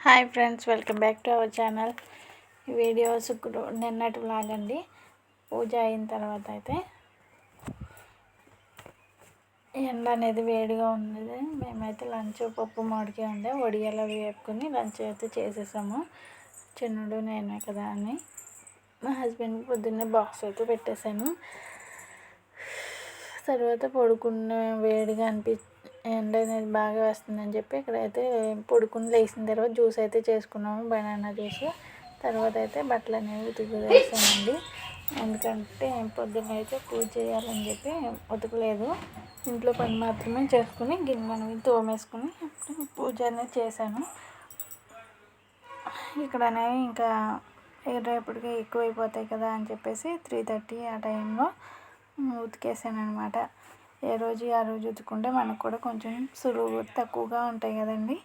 Hi friends, welcome back to our channel. ఈ video నిన్నటి vlog అండి. పూజ అయిన తర్వాత అయితే ఎండ అనేది వేడిగా ఉన్నది. మేమైతే లంచ్ పప్పు మామిడికాయ ఉండే వడియాలు అవి వేపుకొని లంచ్ అయితే చేసేసాము. చిన్నుడు నేనే కదా అని మా హస్బెండ్కి పొద్దున్నే బాక్స్ అయితే పెట్టేశాను. తర్వాత పడుకున్న వేడిగా ఎండ అనేది బాగా వస్తుందని చెప్పి ఇక్కడైతే పడుకుని లేచిన తర్వాత జ్యూస్ అయితే చేసుకున్నాము, బనానా జ్యూస్. తర్వాత అయితే బట్టలు అనేవి ఉతికేసానండి. ఎందుకంటే పొద్దున్న అయితే పూజ చేయాలని చెప్పి ఉతకలేదు. ఇంట్లో పని మాత్రమే చేసుకుని గిన్నె తోమేసుకుని పూజ అనేది చేశాను. ఇక్కడనే ఇంకా రేపటికి ఎక్కువైపోతాయి కదా అని చెప్పేసి 3:30 ఆ టైంలో ఉతికేసాను అనమాట. ఏ రోజు ఆ రోజు ఉతుకుంటే మనకు కూడా కొంచెం సులువు తక్కువగా ఉంటాయి కదండి.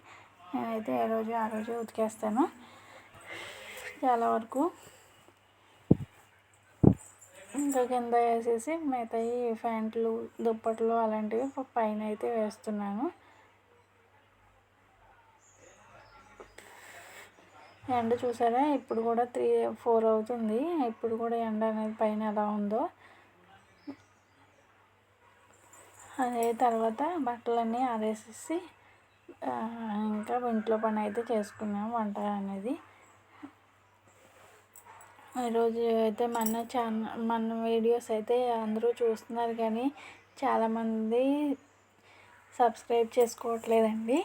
నేనైతే ఏ రోజు ఆ రోజు ఉతికేస్తాను. చాలా వరకు ఇంకా కింద వేసేసి మిగతాయి ప్యాంట్లు దుప్పట్లు అలాంటివి పైన అయితే వేస్తున్నాను. ఎండ చూసారా, ఇప్పుడు కూడా 3-4 అవుతుంది. ఇప్పుడు కూడా ఎండ అనేది పైన ఎలా ఉందో. అదే తర్వాత బట్టలన్నీ ఆరేసేసి ఇంకా ఇంట్లో పని అయితే చేసుకున్నాము, వంట అనేది. ఈరోజు అయితే మన వీడియోస్ అయితే అందరూ చూస్తున్నారు, కానీ చాలామంది సబ్స్క్రైబ్ చేసుకోవట్లేదండి.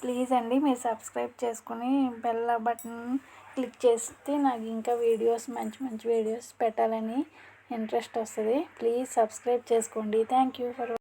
ప్లీజ్ అండి, మీరు సబ్స్క్రైబ్ చేసుకుని బెల్ బటన్ క్లిక్ చేస్తే నాకు ఇంకా వీడియోస్ మంచి మంచి వీడియోస్ పెట్టాలని ఇంట్రెస్ట్ వస్తుంది. ప్లీజ్ సబ్స్క్రైబ్ చేసుకోండి. Thank you for